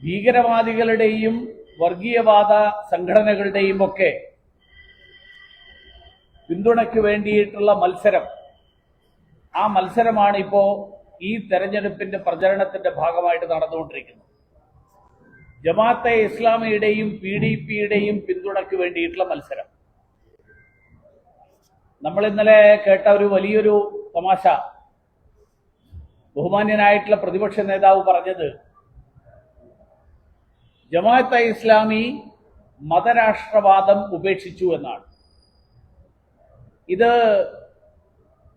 ഭീകരവാദികളുടെയും വർഗീയവാദ സംഘടനകളുടെയും ഒക്കെ പിന്തുണയ്ക്ക് വേണ്ടിയിട്ടുള്ള മത്സരം, ആ മത്സരമാണ് ഇപ്പോൾ ഈ തെരഞ്ഞെടുപ്പിന്റെ പ്രചരണത്തിന്റെ ഭാഗമായിട്ട് നടന്നുകൊണ്ടിരിക്കുന്നത്. ജമാഅത്തെ ഇസ്ലാമിയുടെയും PDPയുടെയും പിന്തുണയ്ക്ക് വേണ്ടിയിട്ടുള്ള മത്സരം. നമ്മൾ ഇന്നലെ കേട്ട ഒരു വലിയൊരു തമാശ, ബഹുമാന്യനായിട്ടുള്ള പ്രതിപക്ഷ നേതാവ് പറഞ്ഞത് ജമാഅത്തെ ഇസ്ലാമി മതരാഷ്ട്രവാദം ഉപേക്ഷിച്ചു എന്നാണ്. ഇത്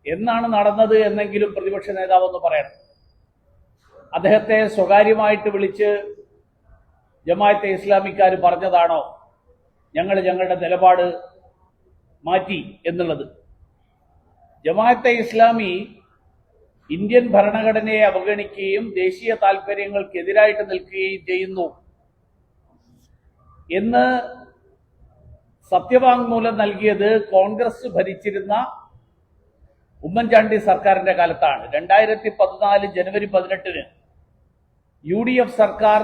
എന്നാണ് നടന്നത് എന്നെങ്കിലും പ്രതിപക്ഷ നേതാവ് ഒന്ന് പറയണം. അദ്ദേഹത്തെ സ്വകാര്യമായിട്ട് വിളിച്ച് ജമാഅത്തെ ഇസ്ലാമിക്കാർ പറഞ്ഞതാണോ ഞങ്ങളുടെ നിലപാട് മാറ്റി എന്നുള്ളത്? ജമാഅത്തെ ഇസ്ലാമി ഇന്ത്യൻ ഭരണഘടനയെ അവഗണിക്കുകയും ദേശീയ താൽപര്യങ്ങൾക്കെതിരായിട്ട് നിൽക്കുകയും ചെയ്യുന്നു എന്ന് സത്യവാങ്മൂലം നൽകിയത് കോൺഗ്രസ് ഭരിച്ചിരുന്ന ഉമ്മൻചാണ്ടി സർക്കാരിന്റെ കാലത്താണ്. 2014 ജനുവരി 18 UDF സർക്കാർ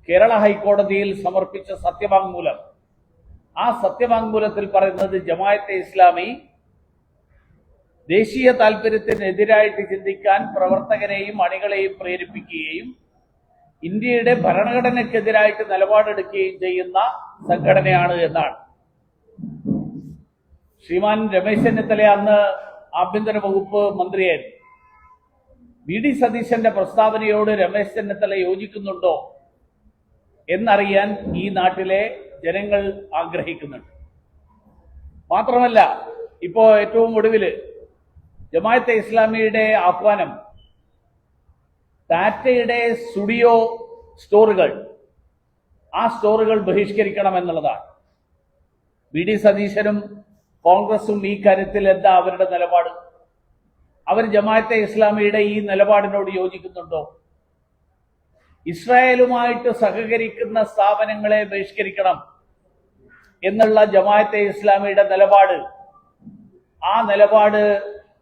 കേരള ഹൈക്കോടതിയിൽ സമർപ്പിച്ച സത്യവാങ്മൂലം, ആ സത്യവാങ്മൂലത്തിൽ പറയുന്നത് ജമാഅത്തെ ഇസ്ലാമി ദേശീയ താൽപര്യത്തിനെതിരായിട്ട് ചിന്തിക്കാൻ പ്രവർത്തകരെയും അണികളെയും പ്രേരിപ്പിക്കുകയും ഇന്ത്യയുടെ ഭരണഘടനയ്ക്കെതിരായിട്ട് നിലപാടെടുക്കുകയും ചെയ്യുന്ന സംഘടനയാണ് എന്നാണ്. ശ്രീമാൻ രമേശ് ചെന്നിത്തല അന്ന് ആഭ്യന്തര വകുപ്പ് മന്ത്രിയായിരുന്നു. VD സതീശന്റെ പ്രസ്താവനയോട് രമേശ് ചെന്നിത്തല യോജിക്കുന്നുണ്ടോ എന്നറിയാൻ ഈ നാട്ടിലെ ജനങ്ങൾ ആഗ്രഹിക്കുന്നുണ്ട്. മാത്രമല്ല, ഇപ്പോ ഏറ്റവും ഒടുവില് ജമാഅത്തെ ഇസ്ലാമിയുടെ ആഹ്വാനം ടാറ്റയുടെ സ്റ്റുഡിയോ സ്റ്റോറുകൾ, ആ സ്റ്റോറുകൾ ബഹിഷ്കരിക്കണം എന്നുള്ളതാണ്. VD സതീശനും കോൺഗ്രസും ഈ കാര്യത്തിൽ എന്താ അവരുടെ നിലപാട്? അവർ ജമാഅത്തെ ഇസ്ലാമിയുടെ ഈ നിലപാടിനോട് യോജിക്കുന്നുണ്ടോ? ഇസ്രായേലുമായിട്ട് സഹകരിക്കുന്ന സ്ഥാപനങ്ങളെ ബഹിഷ്കരിക്കണം എന്നുള്ള ജമാഅത്തെ ഇസ്ലാമിയുടെ നിലപാട്, ആ നിലപാട്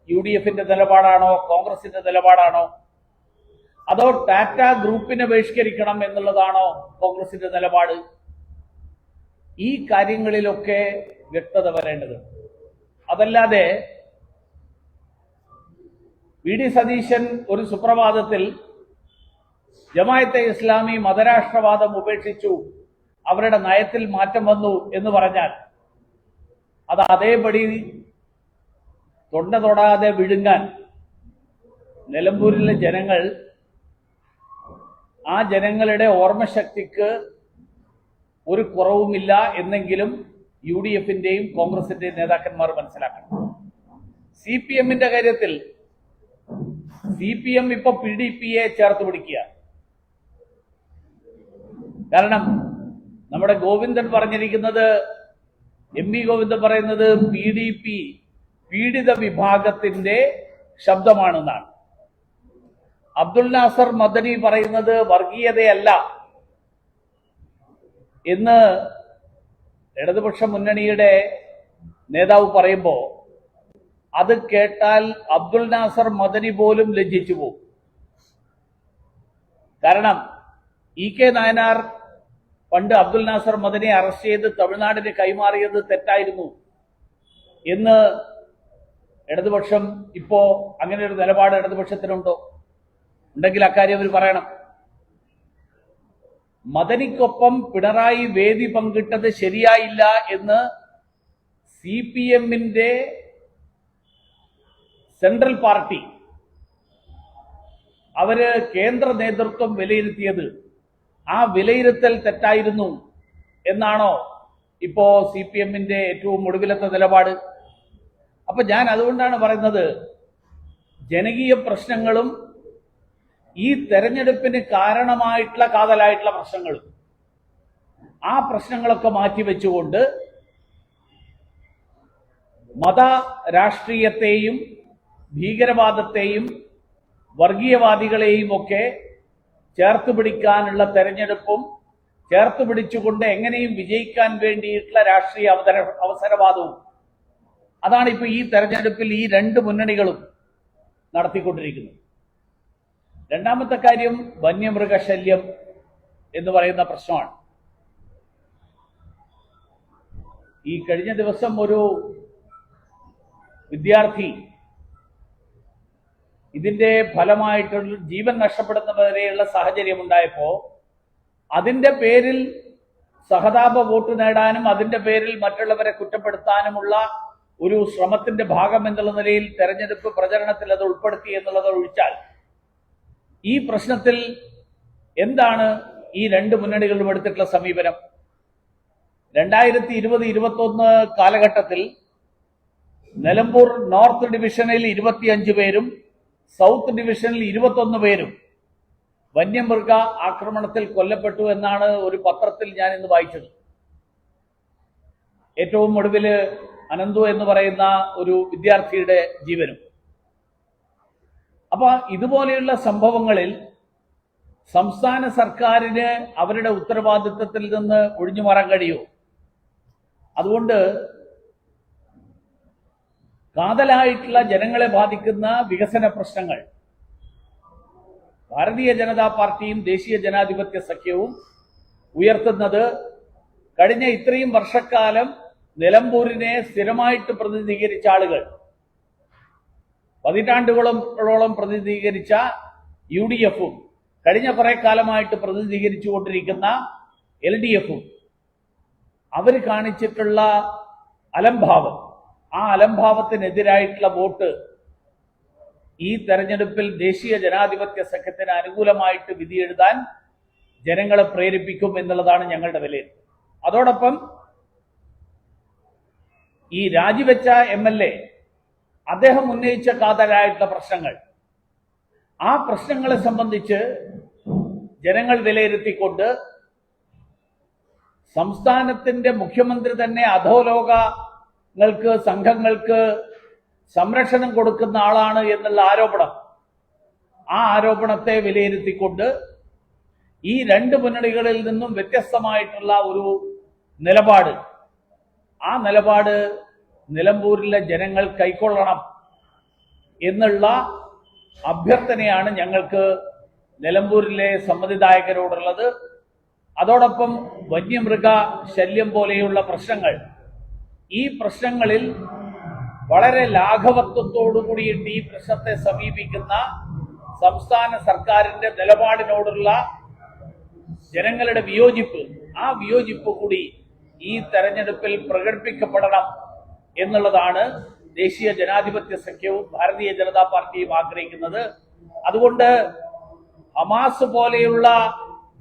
UDFന്റെ നിലപാടാണോ കോൺഗ്രസിന്റെ നിലപാടാണോ? അതോ ടാറ്റ ഗ്രൂപ്പിനെ ബഹിഷ്കരിക്കണം എന്നുള്ളതാണോ കോൺഗ്രസിന്റെ നിലപാട്? ഈ കാര്യങ്ങളിലൊക്കെ വ്യക്തത വരേണ്ടതുണ്ട്. അതല്ലാതെ VD സതീശൻ ഒരു സുപ്രഭാതത്തിൽ ജമാഅത്തെ ഇസ്ലാമി മതരാഷ്ട്രവാദം ഉപേക്ഷിച്ചു, അവരുടെ നയത്തിൽ മാറ്റം വന്നു എന്ന് പറഞ്ഞാൽ അത് അതേപടി തൊണ്ട തൊടാതെ വിഴുങ്ങാൻ നിലമ്പൂരിലെ ജനങ്ങൾ, ആ ജനങ്ങളുടെ ഓർമ്മശക്തിക്ക് ഒരു കുറവുമില്ല എന്നെങ്കിലും UDFന്റെയും കോൺഗ്രസിന്റെയും നേതാക്കന്മാർ മനസ്സിലാക്കണം. CPMന്റെ കാര്യത്തിൽ CPM ഇപ്പൊ PDPയെ ചേർത്ത് പിടിക്കുക. കാരണം നമ്മുടെ ഗോവിന്ദൻ പറഞ്ഞിരിക്കുന്നത്, MP ഗോവിന്ദൻ പറയുന്നത് PDP പീഡിത വിഭാഗത്തിന്റെ ശബ്ദമാണെന്നാണ്. അബ്ദുൽ നാസർ മദനി പറയുന്നത് വർഗീയതയല്ല എന്ന് ഇടതുപക്ഷ മുന്നണിയുടെ നേതാവ് പറയുമ്പോൾ അത് കേട്ടാൽ അബ്ദുൽ നാസർ മദനി പോലും ലജ്ജിച്ചു പോകും. കാരണം EK നായനാർ പണ്ട് അബ്ദുൽ നാസർ മദനിയെ അറസ്റ്റ് ചെയ്ത് തമിഴ്നാടിന് കൈമാറിയത് തെറ്റായിരുന്നു എന്ന് ഇടതുപക്ഷം ഇപ്പോ അങ്ങനെ ഒരു നിലപാട് ഇടതുപക്ഷത്തിനുണ്ടോ? ഉണ്ടെങ്കിൽ അക്കാര്യം അവർ പറയണം. മദനിക്കൊപ്പം പിണറായി വേദി പങ്കിട്ടത് ശരിയായില്ല എന്ന് CPMന്റെ സെൻട്രൽ പാർട്ടി, അവര് കേന്ദ്ര നേതൃത്വം വിലയിരുത്തിയത്, ആ വിലയിരുത്തൽ തെറ്റായിരുന്നു എന്നാണോ ഇപ്പോ CPMന്റെ ഏറ്റവും ഒടുവിലത്തെ നിലപാട്? അപ്പൊ ഞാൻ അതുകൊണ്ടാണ് പറയുന്നത്, ജനകീയ പ്രശ്നങ്ങളും ഈ തെരഞ്ഞെടുപ്പിന് കാരണമായിട്ടുള്ള കാതലായിട്ടുള്ള പ്രശ്നങ്ങളും, ആ പ്രശ്നങ്ങളൊക്കെ മാറ്റിവെച്ചുകൊണ്ട് മത രാഷ്ട്രീയത്തെയും ഭീകരവാദത്തെയും വർഗീയവാദികളെയും ഒക്കെ ചേർത്ത് പിടിക്കാനുള്ള തെരഞ്ഞെടുപ്പും ചേർത്ത് പിടിച്ചുകൊണ്ട് എങ്ങനെയും വിജയിക്കാൻ വേണ്ടിയിട്ടുള്ള രാഷ്ട്രീയ അവസരവാദവും, അതാണ് ഇപ്പൊ ഈ തെരഞ്ഞെടുപ്പിൽ ഈ രണ്ട് മുന്നണികളും നടത്തിക്കൊണ്ടിരിക്കുന്നത്. രണ്ടാമത്തെ കാര്യം, വന്യമൃഗശല്യം എന്ന് പറയുന്ന പ്രശ്നമാണ്. ഈ കഴിഞ്ഞ ദിവസം ഒരു വിദ്യാർത്ഥി ഇതിന്റെ ഫലമായിട്ടുള്ള ജീവൻ നഷ്ടപ്പെടുന്ന വരെയുള്ള സാഹചര്യം ഉണ്ടായപ്പോൾ അതിന്റെ പേരിൽ സഹതാപ വോട്ട് നേടാനും അതിന്റെ പേരിൽ മറ്റുള്ളവരെ കുറ്റപ്പെടുത്താനുമുള്ള ഒരു ശ്രമത്തിന്റെ ഭാഗം എന്നുള്ള നിലയിൽ തെരഞ്ഞെടുപ്പ് പ്രചരണത്തിൽ അത് ഉൾപ്പെടുത്തി എന്നുള്ളത് ഒഴിച്ചാൽ ഈ പ്രശ്നത്തിൽ എന്താണ് ഈ രണ്ട് മുന്നണികളും എടുത്തിട്ടുള്ള സമീപനം? 2020-21 കാലഘട്ടത്തിൽ നിലമ്പൂർ നോർത്ത് ഡിവിഷനിൽ 25 പേരും സൗത്ത് ഡിവിഷനിൽ 21 പേരും വന്യമൃഗ ആക്രമണത്തിൽ കൊല്ലപ്പെട്ടു എന്നാണ് ഒരു പത്രത്തിൽ ഞാൻ ഇന്ന് വായിച്ചത്. ഏറ്റവും ഒടുവിൽ അനന്തു എന്ന് പറയുന്ന ഒരു വിദ്യാർത്ഥിയുടെ ജീവനും. അപ്പൊ ഇതുപോലെയുള്ള സംഭവങ്ങളിൽ സംസ്ഥാന സർക്കാരിന് അവരുടെ ഉത്തരവാദിത്വത്തിൽ നിന്ന് ഒഴിഞ്ഞു മാറാൻ കഴിയുമോ? അതുകൊണ്ട് കാതലായിട്ടുള്ള ജനങ്ങളെ ബാധിക്കുന്ന വികസന പ്രശ്നങ്ങൾ ഭാരതീയ ജനതാ പാർട്ടിയും ദേശീയ ജനാധിപത്യ സഖ്യവും ഉയർത്തുന്നത് കഴിഞ്ഞ ഇത്രയും വർഷക്കാലം നിലമ്പൂരിനെ സ്ഥിരമായിട്ട് പ്രതിനിധീകരിച്ച ആളുകൾ, പതിറ്റാണ്ടുകളോളം പ്രതിനിധീകരിച്ച UDFും കഴിഞ്ഞ കുറെ കാലമായിട്ട് പ്രതിനിധീകരിച്ചുകൊണ്ടിരിക്കുന്ന LDFും അവർ കാണിച്ചിട്ടുള്ള അലംഭാവം, ആ അലംഭാവത്തിനെതിരായിട്ടുള്ള വോട്ട് ഈ തെരഞ്ഞെടുപ്പിൽ ദേശീയ ജനാധിപത്യ സഖ്യത്തിന് അനുകൂലമായിട്ട് വിധിയെഴുതാൻ ജനങ്ങളെ പ്രേരിപ്പിക്കും എന്നുള്ളതാണ് ഞങ്ങളുടെ വിലയിരുത്തൽ. അതോടൊപ്പം ഈ രാജിവെച്ച MLA അദ്ദേഹം ഉന്നയിച്ച കാതലായിട്ടുള്ള പ്രശ്നങ്ങൾ, ആ പ്രശ്നങ്ങളെ സംബന്ധിച്ച് ജനങ്ങൾ വിലയിരുത്തിക്കൊണ്ട് സംസ്ഥാനത്തിന്റെ മുഖ്യമന്ത്രി തന്നെ അധോലോകങ്ങൾക്ക് സംഘങ്ങൾക്ക് സംരക്ഷണം കൊടുക്കുന്ന ആളാണ് എന്നുള്ള ആരോപണം, ആ ആരോപണത്തെ വിലയിരുത്തിക്കൊണ്ട് ഈ രണ്ട് മുന്നണികളിൽ നിന്നും വ്യത്യസ്തമായിട്ടുള്ള ഒരു നിലപാട്, ആ നിലപാട് നിലമ്പൂരിലെ ജനങ്ങൾ കൈക്കൊള്ളണം എന്നുള്ള അഭ്യർത്ഥനയാണ് ഞങ്ങൾക്ക് നിലമ്പൂരിലെ സമ്മതിദായകരോടുള്ളത്. അതോടൊപ്പം വന്യമൃഗ ശല്യം പോലെയുള്ള പ്രശ്നങ്ങൾ, ഈ പ്രശ്നങ്ങളിൽ വളരെ ലാഘവത്വത്തോടു കൂടിയിട്ട് ഈ പ്രശ്നത്തെ സമീപിക്കുന്ന സംസ്ഥാന സർക്കാരിന്റെ നിലപാടിനോടുള്ള ജനങ്ങളുടെ വിയോജിപ്പ്, ആ വിയോജിപ്പ് കൂടി ഈ തെരഞ്ഞെടുപ്പിൽ പ്രകടിപ്പിക്കപ്പെടണം എന്നുള്ളതാണ് ദേശീയ ജനാധിപത്യ സഖ്യവും ഭാരതീയ ജനതാ പാർട്ടിയും ആഗ്രഹിക്കുന്നത്. അതുകൊണ്ട് ഹമാസ് പോലെയുള്ള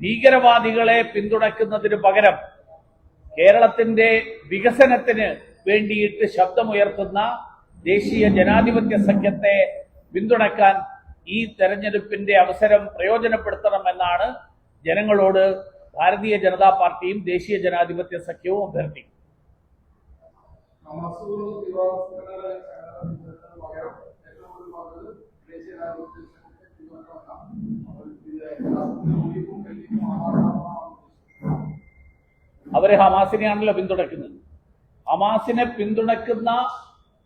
ഭീകരവാദികളെ പിന്തുണയ്ക്കുന്നതിന് പകരം കേരളത്തിന്റെ വികസനത്തിന് വേണ്ടിയിട്ട് ശബ്ദമുയർത്തുന്ന ദേശീയ ജനാധിപത്യ സഖ്യത്തെ പിന്തുണയ്ക്കാൻ ഈ തെരഞ്ഞെടുപ്പിന്റെ അവസരം പ്രയോജനപ്പെടുത്തണമെന്നാണ് ജനങ്ങളോട് ഭാരതീയ ജനതാ പാർട്ടിയും ദേശീയ ജനാധിപത്യ സഖ്യവും അഭ്യർത്ഥിക്കും. അവര് ഹമാസിനെയാണല്ലോ പിന്തുണയ്ക്കുന്നത്. ഹമാസിനെ പിന്തുണയ്ക്കുന്ന,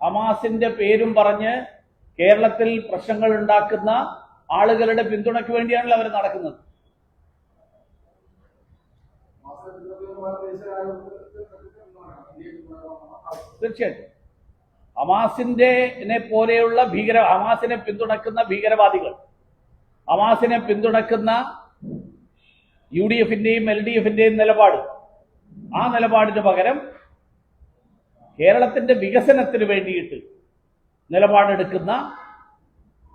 ഹമാസിന്റെ പേരും പറഞ്ഞ് കേരളത്തിൽ പ്രശ്നങ്ങൾ ഉണ്ടാക്കുന്ന ആളുകളുടെ പിന്തുണയ്ക്ക് വേണ്ടിയാണല്ലോ അവർ നടക്കുന്നത്. തീർച്ചയായിട്ടും ഹമാസിനെ പോലെയുള്ള ഹമാസിനെ പിന്തുണയ്ക്കുന്ന ഭീകരവാദികൾ, ഹമാസിനെ പിന്തുണയ്ക്കുന്ന UDFന്റെയും LDFന്റെയും നിലപാട്, ആ നിലപാടിന് പകരം കേരളത്തിന്റെ വികസനത്തിന് വേണ്ടിയിട്ട് നിലപാടെടുക്കുന്ന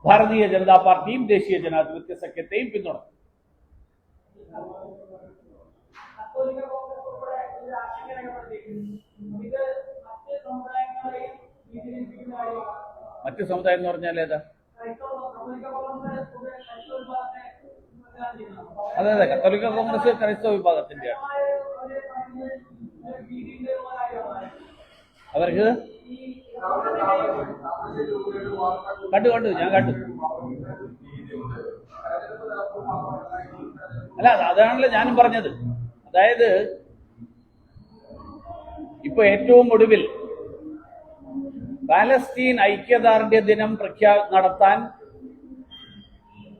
ഭാരതീയ ജനതാ പാർട്ടിയും ദേശീയ ജനാധിപത്യ സഖ്യത്തെയും പിന്തുണയ്ക്കും. മറ്റ് സമുദായം എന്ന് പറഞ്ഞാൽ ഏതാ? അതെ അതെ, കത്തോലിക്ക കോൺഗ്രസ് ക്രൈസ്തവ വിഭാഗത്തിന്റെയാണ്. അവർക്ക് കണ്ടു ഞാൻ കണ്ടു. അല്ല, അതാണല്ലോ ഞാനും പറഞ്ഞത്. അതായത് ഇപ്പൊ ഏറ്റവും ഒടുവിൽ പാലസ്തീൻ ഐക്യദാർഢ്യ ദിനം നടത്താൻ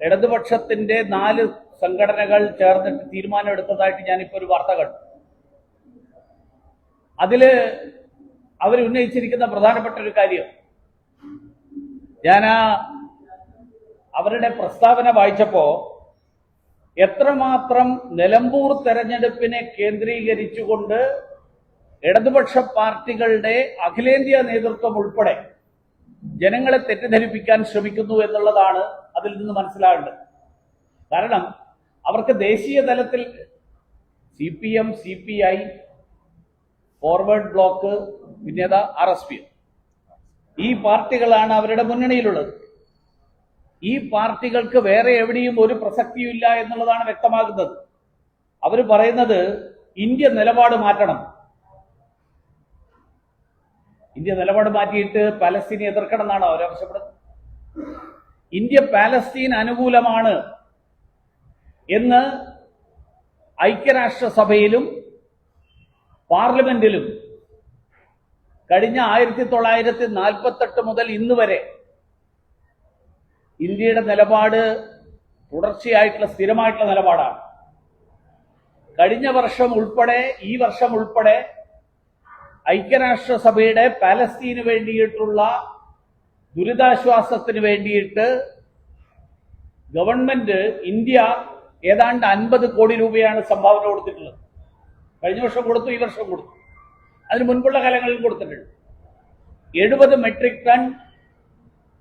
ഇടതുപക്ഷത്തിന്റെ 4 സംഘടനകൾ ചേർന്നിട്ട് തീരുമാനമെടുത്തതായിട്ട് ഞാനിപ്പോൾ ഒരു വാർത്ത കണ്ടു. അതില് അവരുന്നയിച്ചിരിക്കുന്ന പ്രധാനപ്പെട്ട ഒരു കാര്യം, ഞാൻ അവരുടെ പ്രസ്താവന വായിച്ചപ്പോ എത്രമാത്രം നിലമ്പൂർ തെരഞ്ഞെടുപ്പിനെ കേന്ദ്രീകരിച്ചുകൊണ്ട് ഇടതുപക്ഷ പാർട്ടികളുടെ അഖിലേന്ത്യാ നേതൃത്വം ഉൾപ്പെടെ ജനങ്ങളെ തെറ്റിദ്ധരിപ്പിക്കാൻ ശ്രമിക്കുന്നു എന്നുള്ളതാണ് അതിൽ നിന്ന് മനസ്സിലാകേണ്ടത്. കാരണം അവർക്ക് ദേശീയ തലത്തിൽ CPM, CPI, ഫോർവേഡ് ബ്ലോക്ക്, പിന്നെ RSP, ഈ പാർട്ടികളാണ് അവരുടെ മുന്നണിയിലുള്ളത്. ഈ പാർട്ടികൾക്ക് വേറെ എവിടെയും ഒരു പ്രസക്തിയില്ല എന്നുള്ളതാണ് വ്യക്തമാകുന്നത്. അവർ പറയുന്നത് ഇന്ത്യ നിലപാട് മാറ്റണം, ഇന്ത്യ നിലപാട് മാറ്റിയിട്ട് പാലസ്തീനെ എതിർക്കണം എന്നാണ് അവർ ആവശ്യപ്പെടുന്നത്. ഇന്ത്യ പാലസ്തീൻ അനുകൂലമാണ് എന്ന് ഐക്യരാഷ്ട്രസഭയിലും പാർലമെന്റിലും കഴിഞ്ഞ 1948 മുതൽ ഇന്ന് വരെ ഇന്ത്യയുടെ നിലപാട് തുടർച്ചയായിട്ടുള്ള സ്ഥിരമായിട്ടുള്ള നിലപാടാണ്. കഴിഞ്ഞ വർഷം ഉൾപ്പെടെ ഈ വർഷം ഉൾപ്പെടെ ഐക്യരാഷ്ട്രസഭയുടെ പാലസ്തീന് വേണ്ടിയിട്ടുള്ള ദുരിതാശ്വാസത്തിന് വേണ്ടിയിട്ട് ഗവൺമെന്റ് ഇന്ത്യ ഏതാണ്ട് 50 കോടി രൂപയാണ് സംഭാവന കൊടുത്തിട്ടുള്ളത്. കഴിഞ്ഞ വർഷം കൊടുത്തു, ഈ വർഷം കൊടുത്തു, അതിന് മുൻപുള്ള കാലങ്ങളിൽ കൊടുത്തിട്ടുണ്ട്. 70 മെട്രിക് ടൺ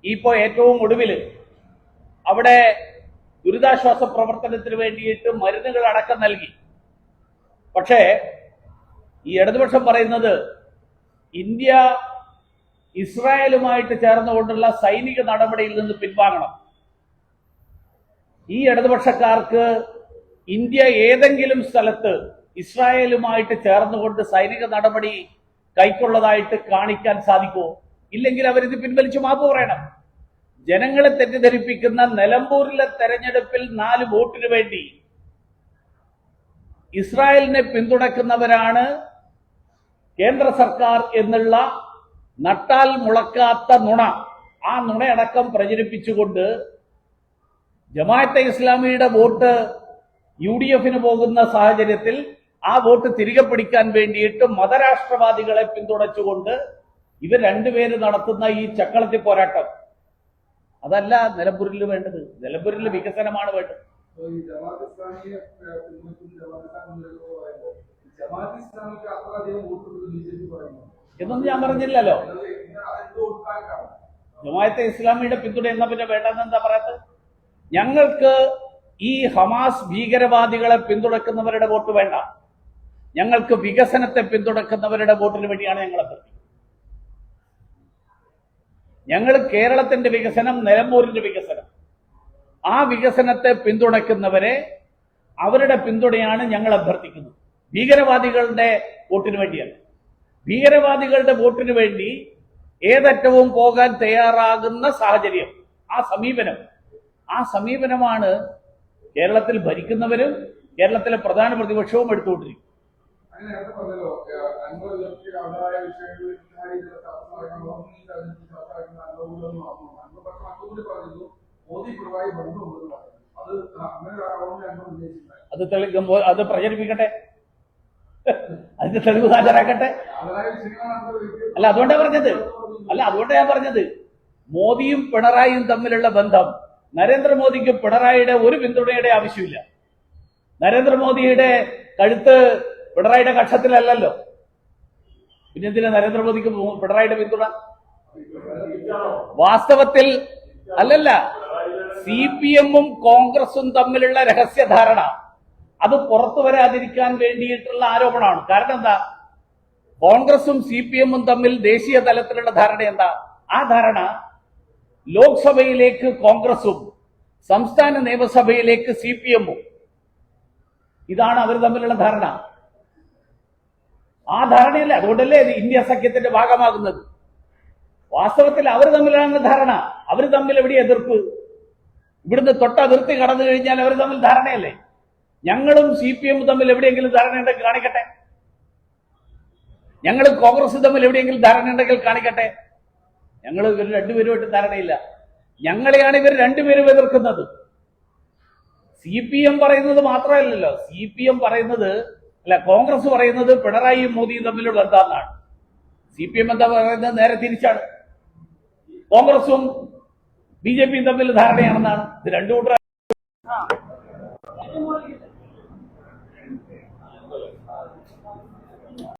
ഇപ്പോൾ ഏറ്റവും ഒടുവിൽ അവിടെ ദുരിതാശ്വാസ പ്രവർത്തനത്തിന് വേണ്ടിയിട്ട് മരുന്നുകൾ അടക്കം നൽകി. പക്ഷേ ഈ ഇടതുപക്ഷം പറയുന്നത് ഇന്ത്യ ഇസ്രായേലുമായിട്ട് ചേർന്നുകൊണ്ടുള്ള സൈനിക നടപടിയിൽ നിന്ന് പിൻവാങ്ങണം. ഈ ഇടതുപക്ഷക്കാർക്ക് ഇന്ത്യ ഏതെങ്കിലും സ്ഥലത്ത് ഇസ്രായേലുമായിട്ട് ചേർന്നുകൊണ്ട് സൈനിക നടപടി കൈക്കൊള്ളതായിട്ട് കാണിക്കാൻ സാധിക്കുമോ? ഇല്ലെങ്കിൽ അവരിത് പിൻവലിച്ച് മാപ്പ് പറയണം. ജനങ്ങളെ തെറ്റിദ്ധരിപ്പിക്കുന്ന നിലമ്പൂരിലെ തെരഞ്ഞെടുപ്പിൽ 4 വോട്ടിന് വേണ്ടി ഇസ്രായേലിനെ പിന്തുണയ്ക്കുന്നവരാണ് കേന്ദ്ര സർക്കാർ എന്നുള്ള നട്ടാൽ മുളക്കാത്ത നുണ, ആ നുണയടക്കം പ്രചരിപ്പിച്ചുകൊണ്ട് ജമാഅത്തെ ഇസ്ലാമിയുടെ വോട്ട് UDF-ന് പോകുന്ന സാഹചര്യത്തിൽ ആ വോട്ട് തിരികെ പിടിക്കാൻ വേണ്ടിയിട്ട് മതരാഷ്ട്രവാദികളെ പിന്തുണച്ചുകൊണ്ട് ഇവർ രണ്ടുപേര് നടത്തുന്ന ഈ ചക്കളത്തി പോരാട്ടം അതല്ല നിലമ്പൂരിൽ വേണ്ടത്. നിലമ്പൂരിൽ വികസനമാണ് വേണ്ടത്. എന്നൊന്നും ഞാൻ പറഞ്ഞില്ലല്ലോ. ജമാഅത്തെ ഇസ്ലാമിയുടെ പിന്തുണ എന്നാ പിന്നെ വേണ്ടെന്ന് എന്താ പറയാത്തത്? ഞങ്ങൾക്ക് ഈ ഹമാസ് ഭീകരവാദികളെ പിന്തുണക്കുന്നവരുടെ വോട്ട് വേണ്ട, ഞങ്ങൾക്ക് വികസനത്തെ പിന്തുണക്കുന്നവരുടെ വോട്ടിന് വേണ്ടിയാണ് ഞങ്ങൾ അഭ്യർത്ഥിക്കുന്നത്. ഞങ്ങൾ കേരളത്തിന്റെ വികസനം, നിലമ്പൂരിന്റെ വികസനം, ആ വികസനത്തെ പിന്തുണയ്ക്കുന്നവരെ അവരുടെ പിന്തുണയാണ് ഞങ്ങൾ അഭ്യർത്ഥിക്കുന്നത്. ഭീകരവാദികളുടെ വോട്ടിന് വേണ്ടിയല്ല. ഭീകരവാദികളുടെ വോട്ടിന് വേണ്ടി ഏതറ്റവും പോകാൻ തയ്യാറാകുന്ന സാഹചര്യം, ആ സമീപനമാണ് കേരളത്തിൽ ഭരിക്കുന്നവരും കേരളത്തിലെ പ്രധാന പ്രതിപക്ഷവും എടുത്തുകൊണ്ടിരിക്കും. അത് തെളിയിക്കുമ്പോൾ അത് പ്രചരിപ്പിക്കട്ടെ, അതിന്റെ തെളിവ് ഹാജരാക്കട്ടെ. അല്ല അതുകൊണ്ടാണ് ഞാൻ പറഞ്ഞത് മോദിയും പിണറായിയും തമ്മിലുള്ള ബന്ധം നരേന്ദ്രമോദിക്ക് പിണറായിയുടെ ഒരു പിന്തുണയുടെ ആവശ്യമില്ല. നരേന്ദ്രമോദിയുടെ കഴുത്ത് പിണറായിയുടെ കക്ഷത്തിലല്ലല്ലോ, പിന്നെ എന്തിനാ നരേന്ദ്രമോദിക്ക് പിണറായിയുടെ പിന്തുണ? വാസ്തവത്തിൽ അല്ലല്ല, CPM-ഉം കോൺഗ്രസും തമ്മിലുള്ള രഹസ്യധാരണ അത് പുറത്തു വരാതിരിക്കാൻ വേണ്ടിയിട്ടുള്ള ആരോപണമാണ്. കാരണം എന്താ? കോൺഗ്രസും CPM-ഉം തമ്മിൽ ദേശീയ തലത്തിലുള്ള ധാരണ എന്താ? ആ ധാരണ ലോക്സഭയിലേക്ക് കോൺഗ്രസും സംസ്ഥാന നിയമസഭയിലേക്ക് CPM-ഉം, ഇതാണ് അവർ തമ്മിലുള്ള ധാരണ. ആ ധാരണയല്ല, അതുകൊണ്ടല്ലേ ഇന്ത്യ സഖ്യത്തിന്റെ ഭാഗമാകുന്നത്. വാസ്തവത്തിൽ അവർ തമ്മിലാണ് ധാരണ. അവർ തമ്മിൽ എവിടെ എതിർപ്പ്? ഇവിടുന്ന് തൊട്ടതിർത്തി കടന്നു കഴിഞ്ഞാൽ അവർ തമ്മിൽ ധാരണയല്ലേ. ഞങ്ങളും CPM തമ്മിൽ എവിടെയെങ്കിലും ധാരണയുണ്ടെങ്കിൽ കാണിക്കട്ടെ, ഞങ്ങളും കോൺഗ്രസ് തമ്മിൽ എവിടെയെങ്കിലും ധാരണയുണ്ടെങ്കിൽ കാണിക്കട്ടെ. ഞങ്ങൾ ഇവർ രണ്ടുപേരുമായിട്ട് ധാരണയില്ല. ഞങ്ങളെയാണ് ഇവർ രണ്ടുപേരും എതിർക്കുന്നത്. CPM പറയുന്നത് മാത്രമല്ലല്ലോ, CPM പറയുന്നത് അല്ല, കോൺഗ്രസ് പറയുന്നത് പിണറായിയും മോദിയും തമ്മിലുള്ള ബന്ധമെന്നാണ്. CPM എന്താ പറയുന്നത്? നേരെ തിരിച്ചാണ്. കോൺഗ്രസും BJPയും തമ്മിൽ ധാരണയാണെന്നാണ്. ഇത് രണ്ടു കൂട്ടർ